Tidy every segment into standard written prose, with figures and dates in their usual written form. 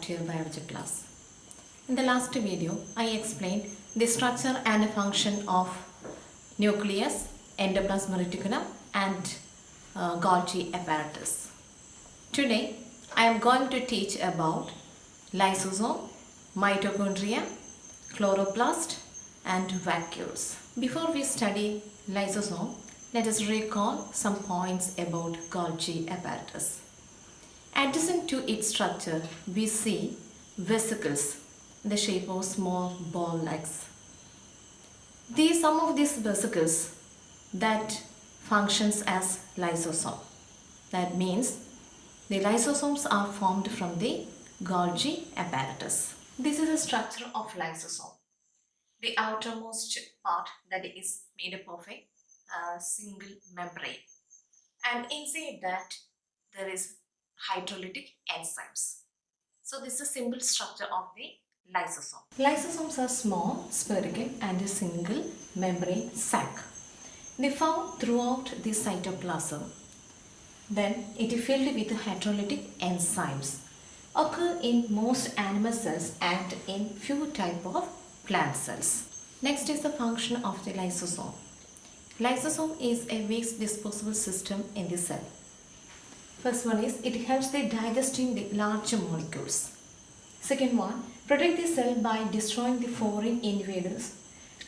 to your biology class. In the last video, I explained the structure and function of nucleus, endoplasmic reticulum and Golgi apparatus. Today, I am going to teach about lysosome, mitochondria, chloroplast and vacuoles. Before we study lysosome, let us recall some points about Golgi apparatus. Adjacent to its structure, we see vesicles in the shape of small ball legs. Some of these vesicles that functions as lysosome. That means the lysosomes are formed from the Golgi apparatus. This is the structure of lysosome. The outermost part that is made up of a single membrane, and inside that there is hydrolytic enzymes. So this is a simple structure of the lysosome. Lysosomes are small, spherical and a single membrane sac. They found throughout the cytoplasm. Then it is filled with hydrolytic enzymes. Occur in most animal cells and in few type of plant cells. Next is the function of the lysosome. Lysosome is a waste disposal system in the cell. First one is it helps the digesting the large molecules. Second one, protect the cell by destroying the foreign invaders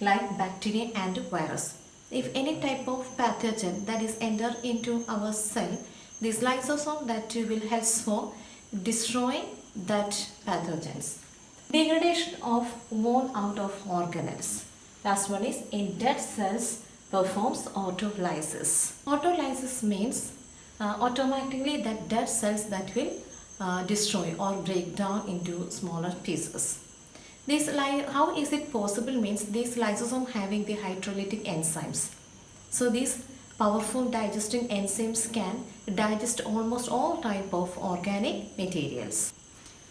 like bacteria and virus. If any type of pathogen that is enter into our cell, this lysosome that will help for destroying that pathogens. Degradation of worn out of organelles. Last one is in dead cells performs autolysis. Autolysis means automatically that dead cells that will destroy or break down into smaller pieces. How is it possible means these lysosome having the hydrolytic enzymes. So these powerful digesting enzymes can digest almost all type of organic materials.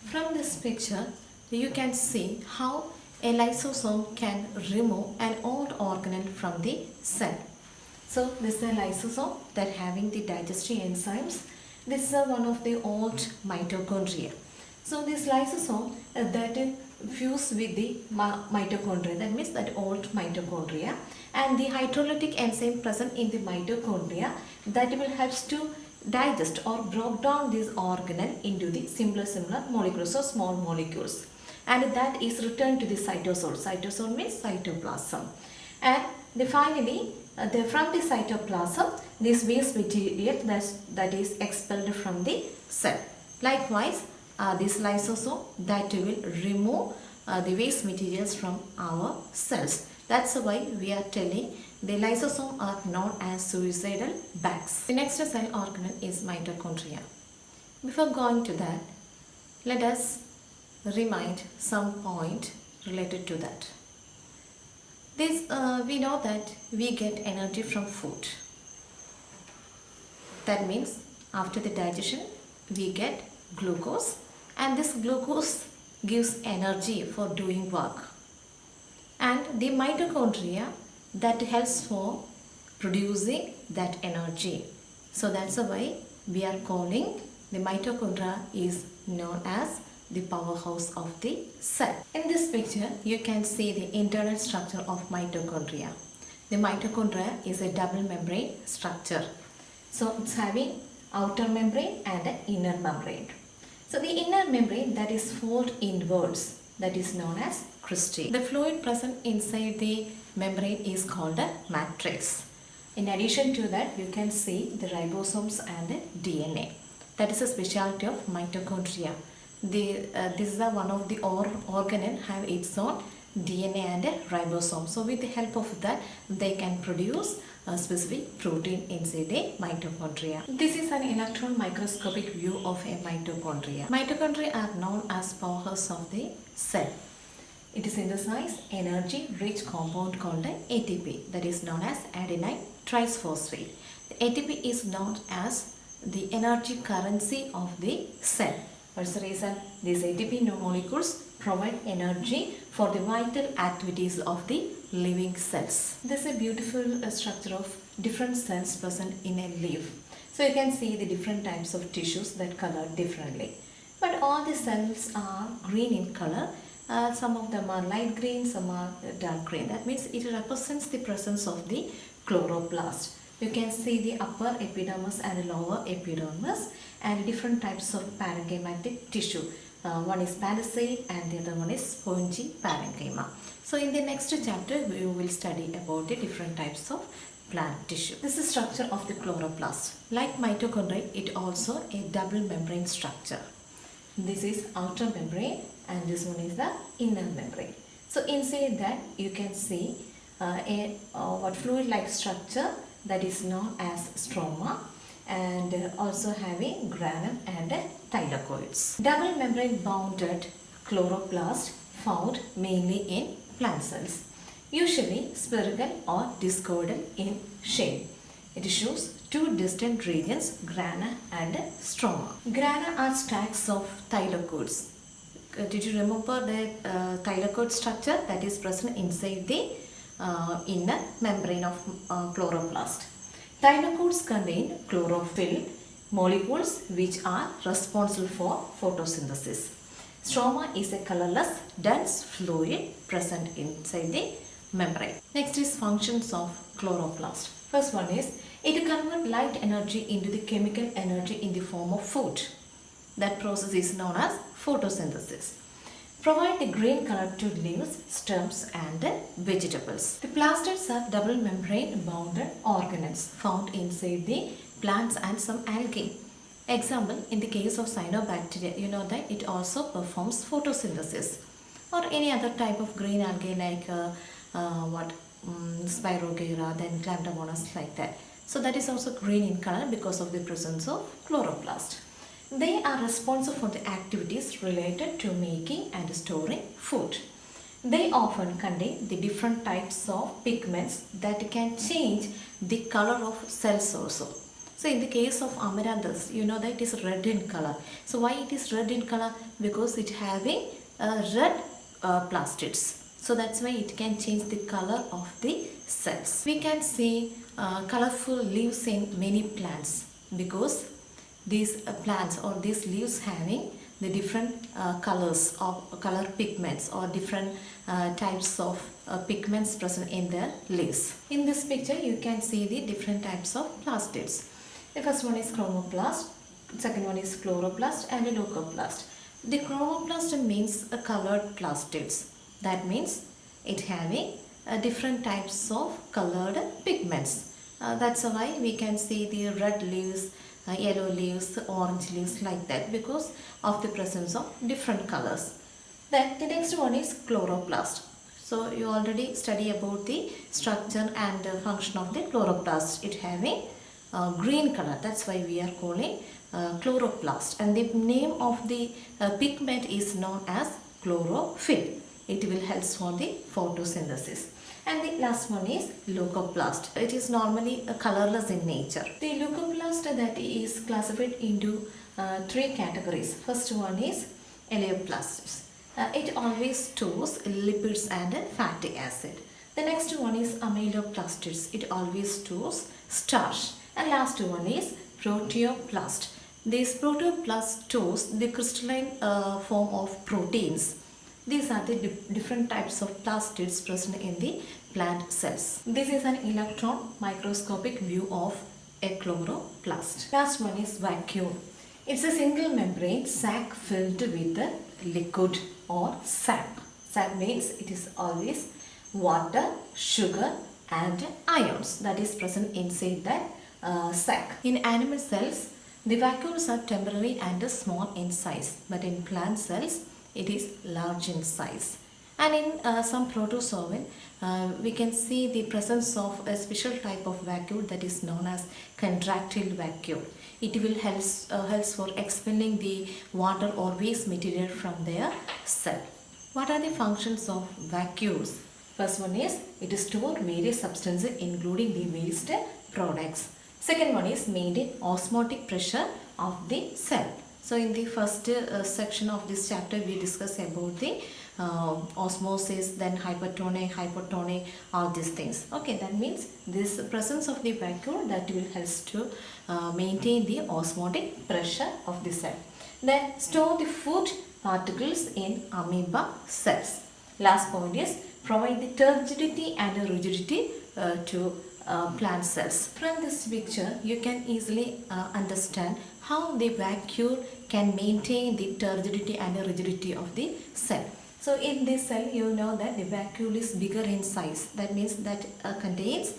From this picture, you can see how a lysosome can remove an old organelle from the cell. So this is a lysosome that having the digestive enzymes. This is one of the old mitochondria. So this lysosome that fuse with the mitochondria, that means that old mitochondria, and the hydrolytic enzyme present in the mitochondria that will helps to digest or break down this organelle into the similar molecules or small molecules, and that is returned to the cytosol. Cytosol means cytoplasm, and finally from the cytoplasm this waste material that is expelled from the cell. Likewise, this lysosome that will remove the waste materials from our cells. That's why we are telling the lysosome are known as suicidal bags. The next cell organelle is mitochondria. Before going to that, let us remind some point related to that. We know that we get energy from food. That means after the digestion we get glucose, and this glucose gives energy for doing work. And the mitochondria that helps for producing that energy. So that's why we are calling the mitochondria is known as the powerhouse of the cell. In this picture, you can see the internal structure of mitochondria. The mitochondria is a double membrane structure. So it's having outer membrane and an inner membrane. So the inner membrane that is fold inwards, that is known as cristae. The fluid present inside the membrane is called a matrix. In addition to that, you can see the ribosomes and the DNA. That is a specialty of mitochondria. This is one of the organelle have its own DNA and a ribosome. So with the help of that, they can produce a specific protein inside the mitochondria. This is an electron microscopic view of a mitochondria. Mitochondria are known as powerhouse of the cell. It synthesizes energy-rich compound called ATP, that is known as adenine triphosphate. The ATP is known as the energy currency of the cell. What's the reason? These ATP molecules provide energy for the vital activities of the living cells. This is a beautiful structure of different cells present in a leaf. So you can see the different types of tissues that color differently. But and all the cells are green in color. Some of them are light green, some are dark green. That means it represents the presence of the chloroplast. You can see the upper epidermis and lower epidermis and different types of parenchymatic tissue. One is palisade and the other one is spongy parenchyma. So in the next chapter we will study about the different types of plant tissue. This is structure of the chloroplast. Like mitochondria, it also a double membrane structure. This is outer membrane and this one is the inner membrane. So inside that you can see what fluid-like structure that is known as stroma, and also having granum and thylakoids. Double membrane bounded chloroplast found mainly in plant cells, usually spherical or discoidal in shape. It shows two distinct regions, grana and stroma. Grana are stacks of thylakoids. Did you remember the thylakoid structure that is present inside the inner membrane of chloroplast? Thylakoids contain chlorophyll molecules which are responsible for photosynthesis. Stroma is a colorless, dense fluid present inside the membrane. Next is functions of chloroplast. First one is it converts light energy into the chemical energy in the form of food. That process is known as photosynthesis. Provide the green color to leaves, stems and vegetables. The plastids are double membrane bounded organelles found inside the plants and some algae. Example, in the case of cyanobacteria, you know that it also performs photosynthesis, or any other type of green algae like Spirogyra, then Chlamydomonas, like that. So that is also green in color because of the presence of chloroplast. They are responsible for the activities related to making and storing food. They often contain the different types of pigments that can change the color of cells also. So in the case of Amaranthus, you know that it is red in color. So why it is red in color? Because it having red plastids. So that's why it can change the color of the cells. We can see colorful leaves in many plants because these plants or these leaves having the different colors of color pigments or different types of pigments present in their leaves. In this picture you can see the different types of plastids. The first one is chromoplast, second one is chloroplast and leucoplast. The chromoplast means a colored plastids. That means it having different types of colored pigments. That's why we can see the red leaves, yellow leaves, orange leaves, like that, because of the presence of different colors. Then the next one is chloroplast. So you already study about the structure and function of the chloroplast. It having green color. That's why we are calling chloroplast. And the name of the pigment is known as chlorophyll. It will help for the photosynthesis. And the last one is leucoplast. It is normally colorless in nature. The leucoplast that is classified into three categories. First one is eleoplasts. It always stores lipids and fatty acid. The next one is amyloplastids. It always stores starch. And last one is proteoplast. This proteoplast stores the crystalline form of proteins. These are the different types of plastids present in the plant cells. This is an electron microscopic view of a chloroplast. Last one is vacuole. It's a single membrane sac filled with a liquid or sap. Sap means it is always water, sugar and ions that is present inside that sac. In animal cells, the vacuoles are temporary and small in size, but in plant cells, it is large in size. And in some protozoan, we can see the presence of a special type of vacuole that is known as contractile vacuole. It will helps for expelling the water or waste material from their cell. What are the functions of vacuoles? First one is it stores various substances including the waste products. Second one is maintain osmotic pressure of the cell. So in the first section of this chapter we discuss about the osmosis, then hypertonic, hypotonic, all these things. Okay, that means this presence of the vacuole that will help to maintain the osmotic pressure of the cell. Then store the food particles in amoeba cells. Last point is provide the turgidity and rigidity to plant cells. From this picture, you can easily understand how the vacuole can maintain the turgidity and rigidity of the cell. So in this cell, you know that the vacuole is bigger in size. That means that contains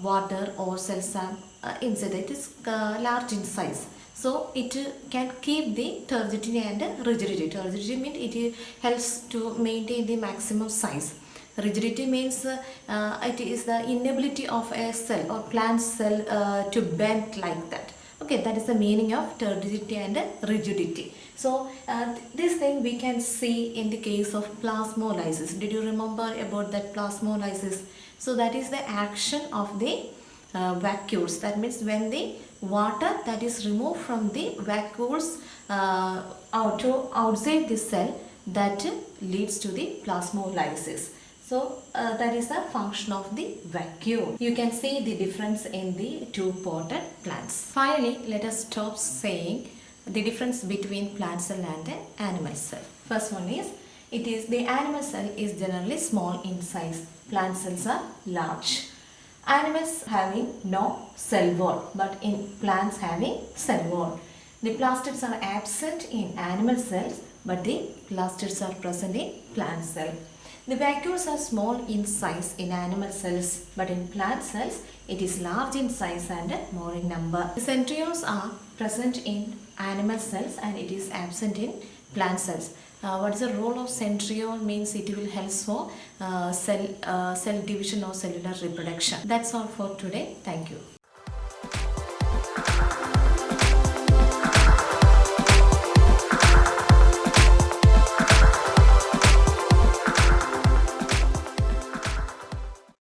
water or cells are inside. It is large in size. So it can keep the turgidity and rigidity. Turgidity means it helps to maintain the maximum size. Rigidity means it is the inability of a cell or plant cell to bend like that. Okay, that is the meaning of turgidity and rigidity. So this thing we can see in the case of plasmolysis. Did you remember about that plasmolysis? So that is the action of the vacuoles. That means when the water that is removed from the vacuoles outside the cell, that leads to the plasmolysis. So that is the function of the vacuole. You can see the difference in the two potted plants. Finally, let us stop saying the difference between plant cell and animal cell. First one is, the animal cell is generally small in size. Plant cells are large. Animals having no cell wall, but in plants having cell wall. The plastids are absent in animal cells, but the plastids are present in plant cell. The vacuoles are small in size in animal cells, but in plant cells it is large in size and more in number. The centrioles are present in animal cells and it is absent in plant cells. What is the role of centriole? Means it will help for cell division or cellular reproduction. That's all for today. Thank you.